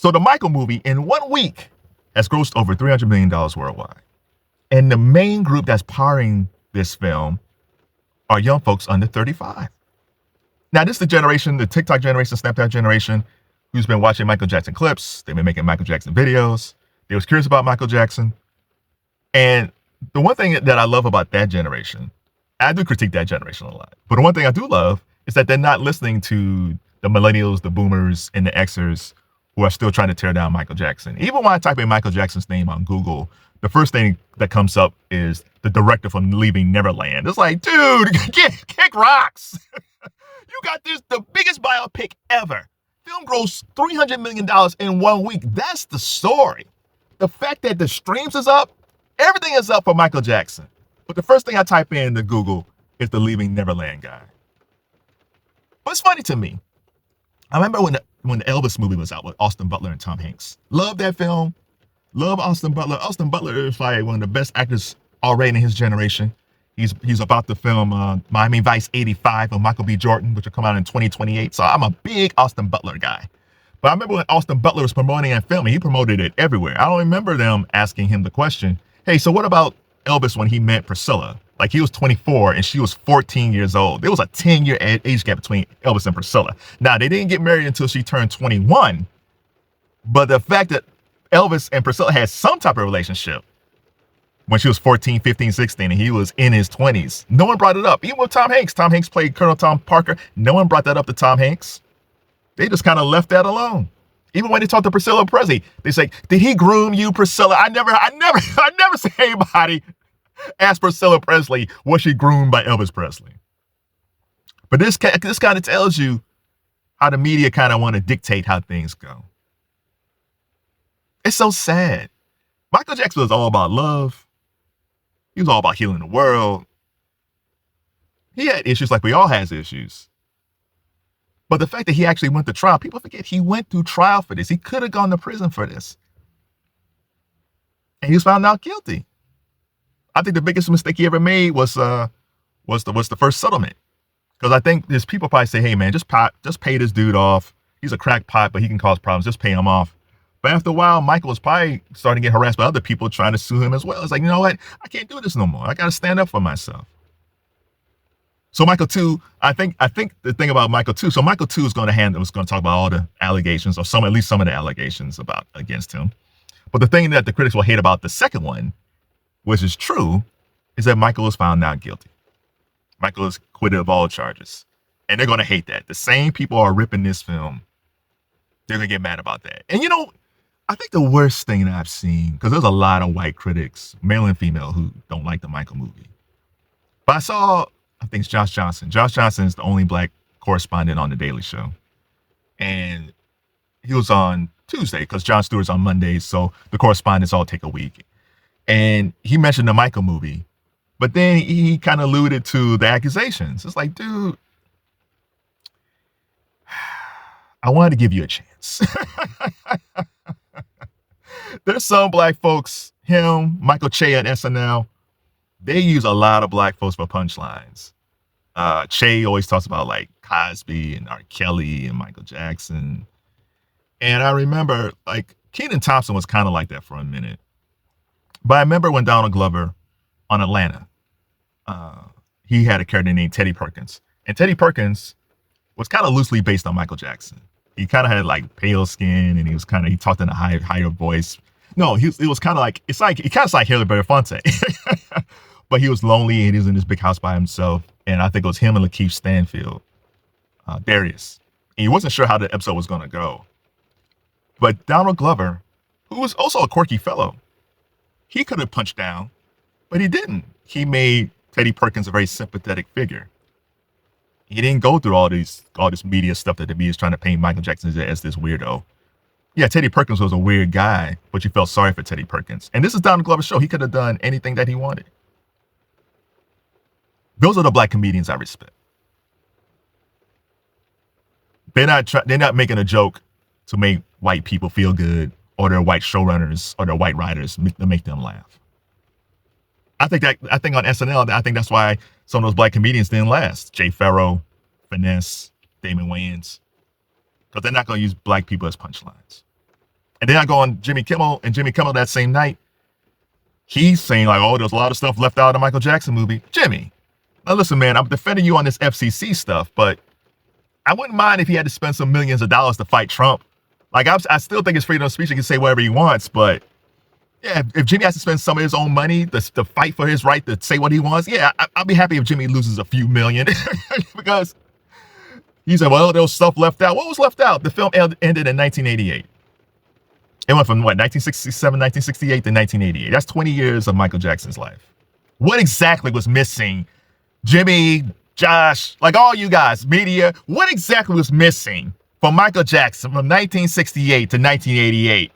So the Michael movie in 1 week has grossed over $300 million worldwide. And the main group that's powering this film are young folks under 35. Now, this is the generation, the TikTok generation, Snapchat generation, who's been watching Michael Jackson clips. They've been making Michael Jackson videos. They was curious about Michael Jackson. And the one thing that I love about that generation, I do critique that generation a lot, but the one thing I do love is that they're not listening to the millennials, the boomers, and the Xers who are still trying to tear down Michael Jackson. Even when I type in Michael Jackson's name on Google, the first thing that comes up is the director from Leaving Neverland. It's like, dude, kick rocks. You got the biggest biopic ever. Film grossed $300 million in 1 week. That's the story. The fact that the streams is up, everything is up for Michael Jackson. But the first thing I type in to Google is the Leaving Neverland guy. But it's funny to me. I remember when the Elvis movie was out with Austin Butler and Tom Hanks. Love that film. Love Austin Butler. Austin Butler is like one of the best actors already in his generation. He's about to film Miami Vice 85 with Michael B. Jordan, which will come out in 2028. So I'm a big Austin Butler guy. But I remember when Austin Butler was promoting that film, he promoted it everywhere. I don't remember them asking him the question, hey, so what about Elvis when he met Priscilla? Like, he was 24 and she was 14 years old. There was a 10-year age gap between Elvis and Priscilla. Now, they didn't get married until she turned 21. But the fact that Elvis and Priscilla had some type of relationship when she was 14, 15, 16, and he was in his 20s, no one brought it up. Even with Tom Hanks. Tom Hanks played Colonel Tom Parker. No one brought that up to Tom Hanks. They just kind of left that alone. Even when they talked to Priscilla Presley, they say, did he groom you, Priscilla? I never see anybody ask Priscilla Presley, was she groomed by Elvis Presley? But this kind of tells you how the media kind of want to dictate how things go. It's so sad. Michael Jackson was all about love. He was all about healing the world. He had issues like we all has issues. But the fact that he actually went to trial, people forget he went through trial for this. He could have gone to prison for this. And he was found out guilty. I think the biggest mistake he ever made was the first settlement. Because I think there's people probably say, hey man, just pay this dude off. He's a crackpot, but he can cause problems. Just pay him off. But after a while, Michael was probably starting to get harassed by other people trying to sue him as well. It's like, you know what? I can't do this no more. I got to stand up for myself. So Michael 2, I think the thing about Michael 2, so Michael 2 is going to talk about all the allegations, or at least some of the allegations against him. But the thing that the critics will hate about the second one, which is true, is that Michael was found not guilty. Michael is acquitted of all charges. And they're going to hate that. The same people are ripping this film. They're going to get mad about that. And I think the worst thing that I've seen, because there's a lot of white critics, male and female, who don't like the Michael movie. But I think it's Josh Johnson. Josh Johnson is the only black correspondent on The Daily Show. And he was on Tuesday, because Jon Stewart's on Mondays, so the correspondents all take a week. And he mentioned the Michael movie. But then he kind of alluded to the accusations. It's like, dude, I wanted to give you a chance. There's some black folks, him, Michael Che at SNL, they use a lot of black folks for punchlines. Che always talks about like Cosby and R. Kelly and Michael Jackson. And I remember like Kenan Thompson was kind of like that for a minute. But I remember when Donald Glover on Atlanta, he had a character named Teddy Perkins. And Teddy Perkins was kind of loosely based on Michael Jackson. He kind of had like pale skin, and he talked in a higher voice. No, it was kind of like, he kind of like Haley Belafonte. But he was lonely, and he was in this big house by himself. And I think it was him and Lakeith Stanfield, Darius. And he wasn't sure how the episode was going to go. But Donald Glover, who was also a quirky fellow, he could have punched down, but he didn't. He made Teddy Perkins a very sympathetic figure. He didn't go through all this media stuff that the media is trying to paint Michael Jackson as this weirdo. Yeah, Teddy Perkins was a weird guy, but you felt sorry for Teddy Perkins. And this is Donald Glover's show. He could have done anything that he wanted. Those are the black comedians I respect. They're not making a joke to make white people feel good, or their white showrunners or their white writers to make them laugh. I think on SNL, I think that's why some of those black comedians didn't last. Jay Farrow, Finesse, Damon Wayans, because they're not going to use black people as punchlines. And then I go on Jimmy Kimmel, and Jimmy Kimmel that same night, he's saying like, oh, there's a lot of stuff left out of the Michael Jackson movie. Jimmy, now listen, man, I'm defending you on this FCC stuff, but I wouldn't mind if he had to spend some millions of dollars to fight Trump. Like, I still think it's freedom of speech. He can say whatever he wants, but yeah, if Jimmy has to spend some of his own money to fight for his right to say what he wants, yeah, I'll be happy if Jimmy loses a few million because he said, well, there was stuff left out. What was left out? The film ended in 1988. It went from what, 1967, 1968 to 1988. That's 20 years of Michael Jackson's life. What exactly was missing? Jimmy, Josh, like all you guys, media, what exactly was missing from Michael Jackson from 1968 to 1988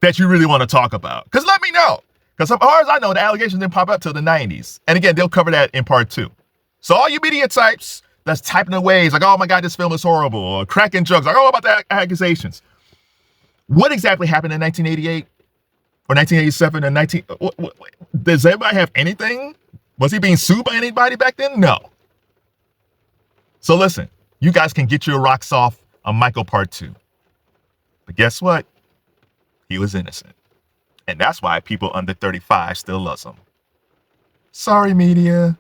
that you really want to talk about? Because let me know. Because as far as I know, the allegations didn't pop up till the 90s. And again, they'll cover that in part 2. So all you media types that's typing away, it's like, oh my God, this film is horrible, or cracking jokes, like, oh, about the accusations. What exactly happened in 1988 or 1987 or 19? Does everybody have anything? Was he being sued by anybody back then? No. So listen, you guys can get your rocks off on Michael part 2. But guess what? He was innocent. And that's why people under 35 still loves him. Sorry, media.